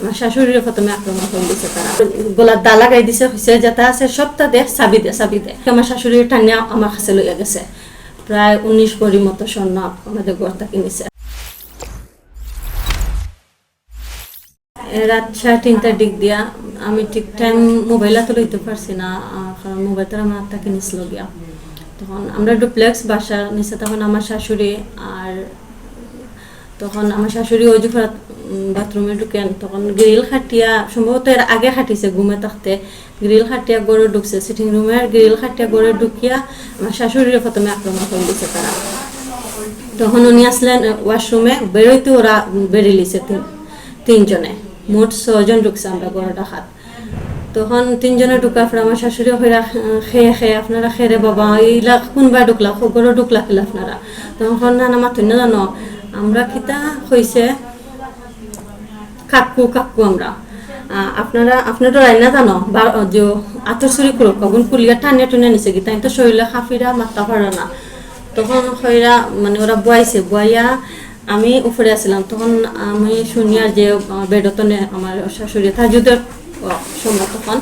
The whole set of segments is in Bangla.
আমার শাশুড়ির প্রথমে আক্রমণ করে দিছে তারা, গলার দা লাগাই দিছে, হয়েছে যেটা আছে সবটা দে চাবি দে। আমার শাশুড়ির টানিয়া আমার কাছে লইয়া গেছে, প্রায় 19 ভরি মতো স্বর্ণ আমাদের ঘর থেকে নিছে। রাত 3:30টার দিক দিয়া আমি ঠিক টাইম মোবাইল হাতে লইতে পারছি না, কারণ মোবাইলটা আমার হাত থেকে নিছিল গিয়া। তখন আমরা ডুপ্লেক্স বাসা নিচে, তখন আমার শাশুড়ি আর তখন আমার শাশুড়ি ওই যে বাথরুমে ঢুকেন, তখন গ্রিল খাটিয়া, সম্ভবত এর আগে খাটিছে ঘুমে থাকতে, গ্রিল খাটিয়া গড়ে ঢুকছে, সিটিং রুমের গ্রিল খাটিয়া গড়ে ঢুকিয়া আমার শাশুড়ির প্রথমে আক্রমণ করে দিছে তারা। তখন উনি আসলেন ওয়াশরুমে, বেরোইতে ওরা বেরিয়ে লিছে তিনজনে, মোট 6 জন ঢুকছে আমরা গড়ে ডাকাত। তখন 3 জনে ঢুকার পর আমার শাশুড়ি হইরা খেয়ে আপনারা খেয়ে বাবা এইলা কোনবা ঢুকলা গড়ে ঢুকলা খেলে আপনারা। তখন না মাথুন না জানো আমরা কিতা হয়েছে কাকু আমরা আপনারা রান্না জানো বা যে আতর চুরি করো কখন কুলিয়া টানিয়া টুনিয়া নিছে কি তাই তো শরীরে খাফিরা মাথা পারে না। তখন হইরা মানে ওরা বয়াইছে, বয়া আমি উপরে আসছিলাম, তখন আমি শুনিয়া যে বেডতনে আমার শাশুড়ি তাজুদের সময়, তখন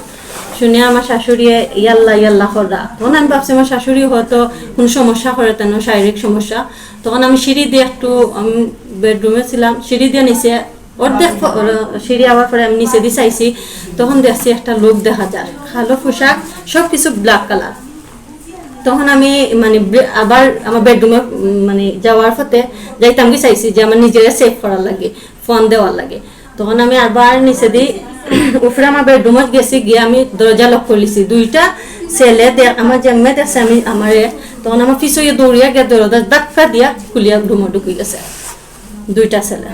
শুনিয়া আমার শাশুড়ি ইয়াল্লা করা। তখন আমি ভাবছি আমার শাশুড়ি হয়তো কোনো সমস্যা করে, তেন শারীরিক সমস্যা। তখন আমি সিঁড়ি দিয়ে একটু, আমি বেডরুমে ছিলাম, সিঁড়ি দিয়ে নিচে অর্ধেক সিঁড়ি আবার পরে আমি নিচে দিয়ে চাইছি, তখন দেখছি একটা লোক দেখা যায়, কালো পোশাক, সব কিছু ব্ল্যাক কালার। তখন আমি মানে আবার আমার বেডরুমে মানে যাওয়ার পথে যাইতাম কি চাইছি যে আমার নিজেরা সেভ করার লাগে, ফোন দেওয়ার লাগে। তখন আমি আবার নিচে দিই উপরে আমার বেডরুমত গেছি, গিয়ে আমি দরজা লক করলিছি। 2টা ছেলে আমার জন্মে দেখছে আমি আমারে, তখন আমার পিছিয়ে দৌড়িয়া গিয়ে দরজা ধাক্কা দিয়া খুলিয়া রুমে ঢুকে গেছে 2টা ছেলে।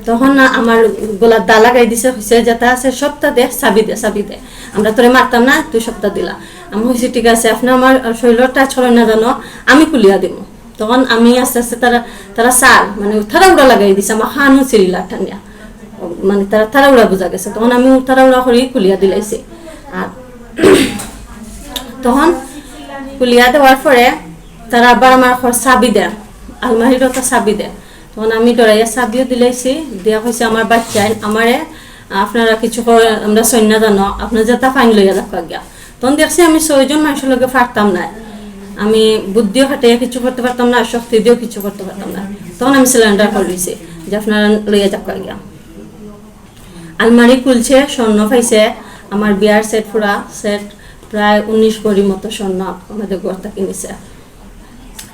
তখন আমার গলার দা লাগাই দিছে, হয়েছে যেটা আছে সবটা দে চাবি দে, আমরা তোরে মারতাম না, তুই সবটা দিলা। আমি হয়েছি ঠিক আছে, আপনি আমার শরীরের টাচ করেন না জানো, আমি খুলিয়া দিব। তখন আমি আস্তে আস্তে তারা সার মানে তাড়াউড়া লাগাই দিছে, আমার খানু চিরিলা টানিয়া, মানে তারা তাড়াউড়া বোঝা গেছে। তখন আমি তাড়াউড়া করে খুলিয়া দিলাইছি। আর তখন খুলিয়া দেওয়ার পরে তারা আবার আমার চাবি দেয়, আলমারির একটা চাবি দেয়। তখন আমি ডরাইয়া চাবিও দিলাইছি, দেওয়া হয়েছে আমার বাচ্চাই আমারে আপনারা কিছু করে আমরা সৈন্য জানো, আপনার যেটা ফাইন লইয়া রাখা গিয়া। তখন দেখছি আমি 6 জন মানুষের লগে পারতাম না, আমি বুদ্ধিও খাটিয়ে কিছু করতে পারতাম না, শক্তি দিয়েও কিছু করতে পারতাম না। তখন আমি সিলিন্ডার করে দিয়েছি যে আপনারা লইয়া রাখা গিয়া। আলমারি খুলছে, স্বর্ণ পাইছে, আমার বিয়ার সেট পুরা সেট, প্রায় 19 ভরি মতো স্বর্ণ আমাদের ঘর থেকে নিছে।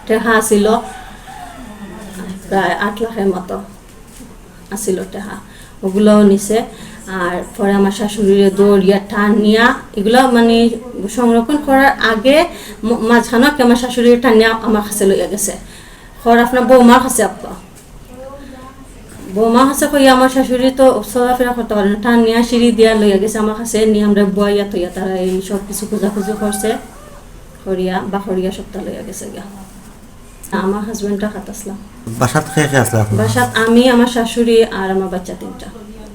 টেহা ছিল প্রায় 8 লাখের মতো আসিল টেহা, ওগুলোও নিছে। আর পরে আমার শাশুড়ির দৌড়িয়া টানিয়া এগুলো মানে সংরক্ষণ করার আগে মাঝখানে আমার শাশুড়ির টানিয়া আমার কাছে লইয়া গেছে, খর আপনার বৌমার কাছে বৌমা কাছে কইয়া আমার শাশুড়ি তো চলাফেরা করতে পারে না, টানিয়া সিঁড়ি দিয়া লইয়া গেছে আমার কাছে নিয়ে, আমরা বইয়া তৈয়া তারা এই সব কিছু খোঁজাখুঁজি করছে, খড়িয়া সবটা লইয়া গেছে গিয়া। আমার হাজবেন্ডটা খাত আসলাম, বাসাত খেয়ে আসলাম, বাসাত আমি, আমার শাশুড়ি আর আমার বাচ্চা 3টা।